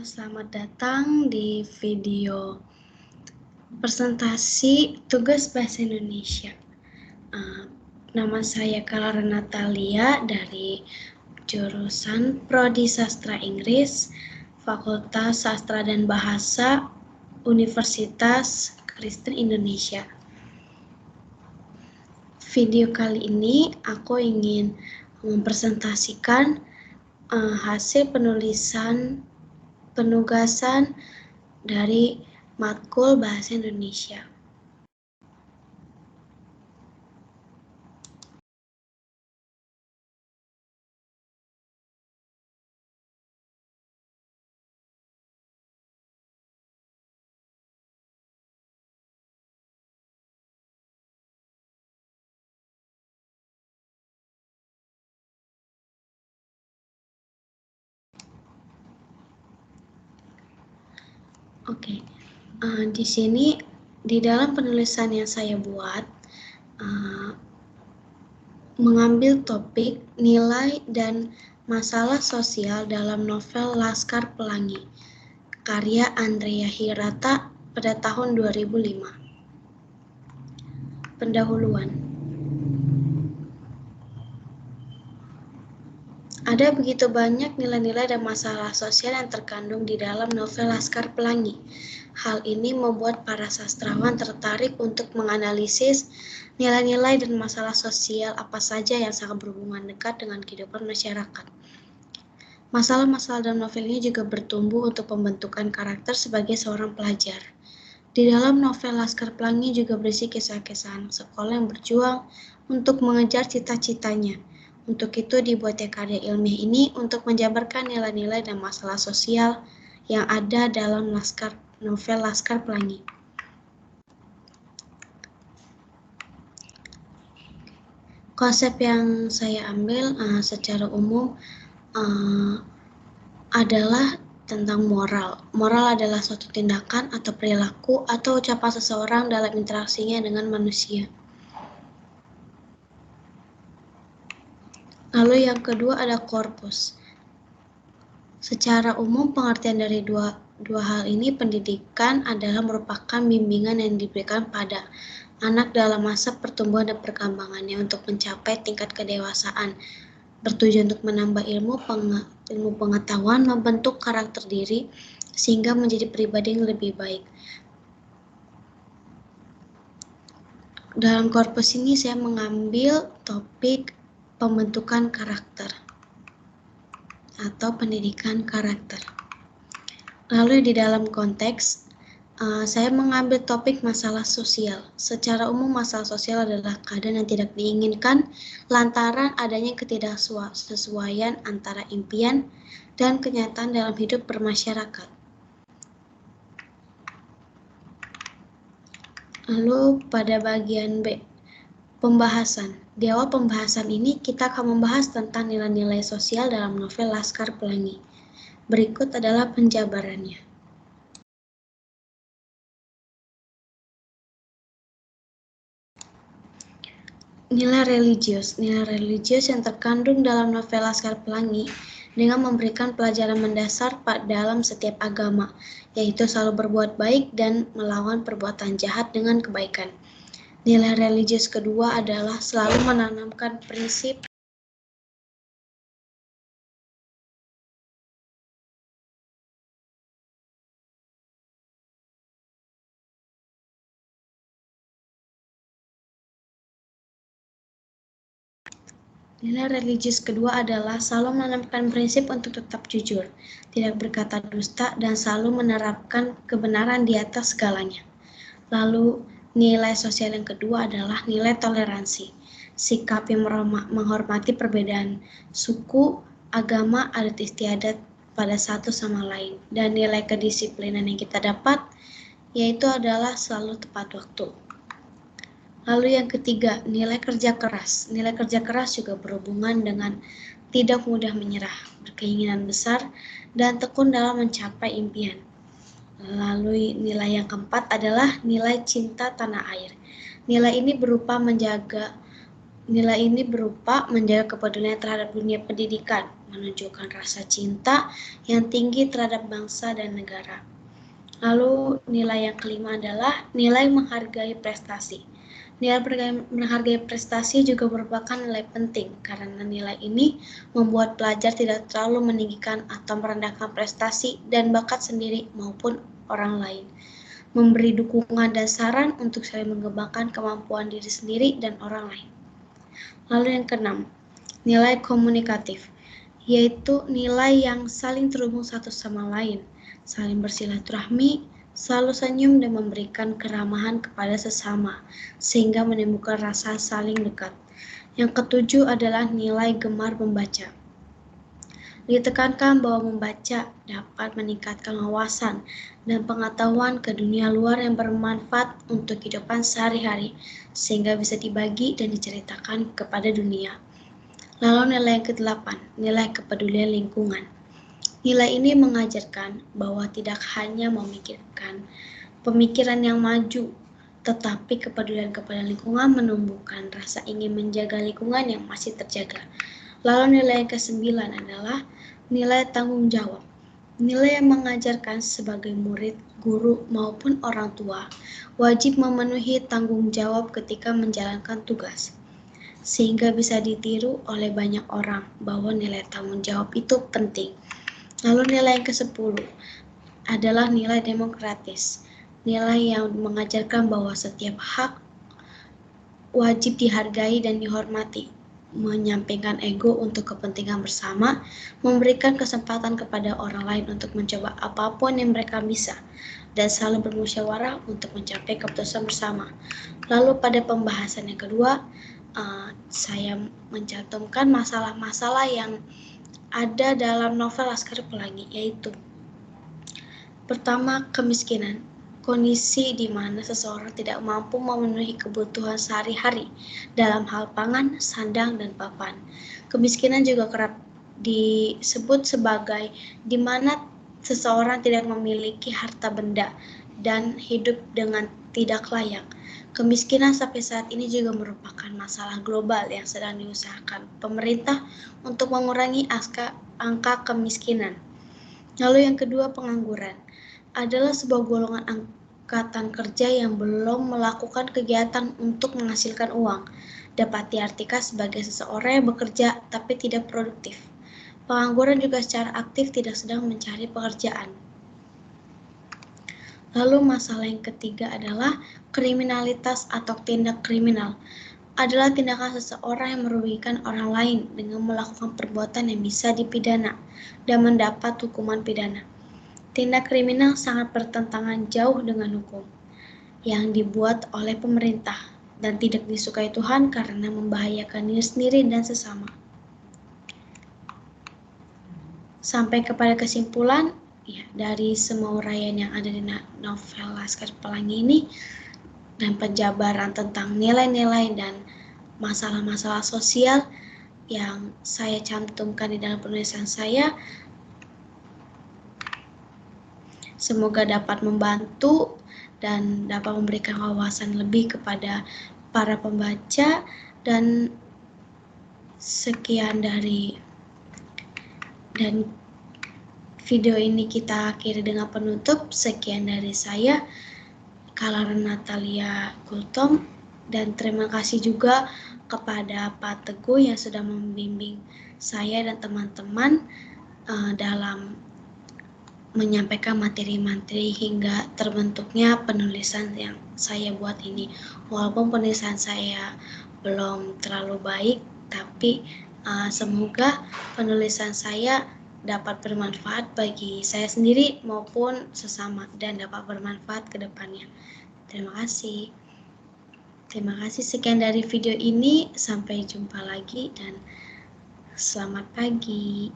Selamat datang di video presentasi tugas bahasa Indonesia. Nama saya Clara Natalia dari jurusan Prodi Sastra Inggris, Fakultas Sastra dan Bahasa, Universitas Kristen Indonesia. Video kali ini aku ingin mempresentasikan hasil penugasan dari matkul bahasa Indonesia. Oke, di sini di dalam penulisan yang saya buat mengambil topik nilai dan masalah sosial dalam novel Laskar Pelangi karya Andrea Hirata pada tahun 2005. Pendahuluan. Ada begitu banyak nilai-nilai dan masalah sosial yang terkandung di dalam novel Laskar Pelangi. Hal ini membuat para sastrawan tertarik untuk menganalisis nilai-nilai dan masalah sosial apa saja yang sangat berhubungan dekat dengan kehidupan masyarakat. Masalah-masalah dalam novel ini juga bertumbuh untuk pembentukan karakter sebagai seorang pelajar. Di dalam novel Laskar Pelangi juga berisi kisah-kisah anak sekolah yang berjuang untuk mengejar cita-citanya. Untuk itu dibuatnya karya ilmiah ini untuk menjabarkan nilai-nilai dan masalah sosial yang ada dalam novel Laskar Pelangi. Konsep yang saya ambil secara umum adalah tentang moral. Moral adalah suatu tindakan atau perilaku atau ucapan seseorang dalam interaksinya dengan manusia. Lalu yang kedua ada korpus. Secara umum pengertian dari dua hal ini, pendidikan adalah merupakan bimbingan yang diberikan pada anak dalam masa pertumbuhan dan perkembangannya untuk mencapai tingkat kedewasaan, bertujuan untuk menambah ilmu pengetahuan, membentuk karakter diri, sehingga menjadi pribadi yang lebih baik. Dalam korpus ini saya mengambil topik pembentukan karakter atau pendidikan karakter. Lalu di dalam konteks, saya mengambil topik masalah sosial. Secara umum masalah sosial adalah keadaan yang tidak diinginkan lantaran adanya ketidaksesuaian antara impian dan kenyataan dalam hidup bermasyarakat. Lalu pada bagian B, pembahasan. Di awal pembahasan ini kita akan membahas tentang nilai-nilai sosial dalam novel Laskar Pelangi. Berikut adalah penjabarannya. Nilai religius. Nilai religius yang terkandung dalam novel Laskar Pelangi dengan memberikan pelajaran mendasar dalam setiap agama, yaitu selalu berbuat baik dan melawan perbuatan jahat dengan kebaikan. Nilai religius kedua adalah selalu menanamkan prinsip untuk tetap jujur, tidak berkata dusta, dan selalu menerapkan kebenaran di atas segalanya. Lalu, nilai sosial yang kedua adalah nilai toleransi, sikap yang menghormati perbedaan suku, agama, adat istiadat pada satu sama lain. Dan nilai kedisiplinan yang kita dapat yaitu adalah selalu tepat waktu. Lalu yang ketiga, nilai kerja keras. Nilai kerja keras juga berhubungan dengan tidak mudah menyerah, berkeinginan besar, dan tekun dalam mencapai impian. Lalu nilai yang keempat adalah nilai cinta tanah air. Nilai ini berupa menjaga Nilai ini berupa menjaga kepedulian terhadap dunia pendidikan, menunjukkan rasa cinta yang tinggi terhadap bangsa dan negara. Lalu nilai yang kelima adalah nilai menghargai prestasi. Nilai menghargai prestasi juga merupakan nilai penting karena nilai ini membuat pelajar tidak terlalu meninggikan atau merendahkan prestasi dan bakat sendiri maupun orang lain. Memberi dukungan dan saran untuk saling mengembangkan kemampuan diri sendiri dan orang lain. Lalu yang keenam, nilai komunikatif, yaitu nilai yang saling terhubung satu sama lain, saling bersilaturahmi, selalu senyum dan memberikan keramahan kepada sesama, sehingga menimbulkan rasa saling dekat. Yang ketujuh adalah nilai gemar membaca. Ditekankan bahwa membaca dapat meningkatkan wawasan dan pengetahuan ke dunia luar yang bermanfaat untuk kehidupan sehari-hari, sehingga bisa dibagi dan diceritakan kepada dunia. Lalu nilai yang ke-8, nilai kepedulian lingkungan. Nilai ini mengajarkan bahwa tidak hanya memikirkan pemikiran yang maju, tetapi kepedulian kepada lingkungan menumbuhkan rasa ingin menjaga lingkungan yang masih terjaga. Lalu nilai yang ke-9 adalah nilai tanggung jawab. Nilai yang mengajarkan sebagai murid, guru, maupun orang tua wajib memenuhi tanggung jawab ketika menjalankan tugas, sehingga bisa ditiru oleh banyak orang bahwa nilai tanggung jawab itu penting. Lalu nilai yang ke-10 adalah nilai demokratis. Nilai yang mengajarkan bahwa setiap hak wajib dihargai dan dihormati, menyampaikan ego untuk kepentingan bersama, memberikan kesempatan kepada orang lain untuk mencoba apapun yang mereka bisa, dan selalu bermusyawarah untuk mencapai keputusan bersama. Lalu pada pembahasan yang kedua, saya mencantumkan masalah-masalah yang ada dalam novel Laskar Pelangi, yaitu pertama, kemiskinan. Kondisi di mana seseorang tidak mampu memenuhi kebutuhan sehari-hari dalam hal pangan, sandang, dan papan. Kemiskinan juga kerap disebut sebagai di mana seseorang tidak memiliki harta benda dan hidup dengan tidak layak. Kemiskinan sampai saat ini juga merupakan masalah global yang sedang diusahakan pemerintah untuk mengurangi angka kemiskinan. Lalu yang kedua, pengangguran adalah sebuah golongan angkatan kerja yang belum melakukan kegiatan untuk menghasilkan uang. Dapat diartikan sebagai seseorang yang bekerja tapi tidak produktif. Pengangguran juga secara aktif tidak sedang mencari pekerjaan. Lalu masalah yang ketiga adalah kriminalitas atau tindak kriminal. Adalah tindakan seseorang yang merugikan orang lain dengan melakukan perbuatan yang bisa dipidana dan mendapat hukuman pidana. Tindak kriminal sangat bertentangan jauh dengan hukum yang dibuat oleh pemerintah dan tidak disukai Tuhan karena membahayakan diri sendiri dan sesama. Sampai kepada kesimpulan, ya, dari semua uraian yang ada di novel Laskar Pelangi ini dan penjabaran tentang nilai-nilai dan masalah-masalah sosial yang saya cantumkan di dalam penulisan saya, semoga dapat membantu dan dapat memberikan wawasan lebih kepada para pembaca. Dan sekian dari video ini kita akhiri dengan penutup. Sekian dari saya, Kala Natalia Gultom, dan terima kasih juga kepada Pak Teguh yang sudah membimbing saya dan teman-teman dalam menyampaikan materi-materi hingga terbentuknya penulisan yang saya buat ini. Walaupun penulisan saya belum terlalu baik, tapi semoga penulisan saya dapat bermanfaat bagi saya sendiri maupun sesama dan dapat bermanfaat ke depannya. Terima kasih. Terima kasih, sekian dari video ini. Sampai jumpa lagi dan selamat pagi.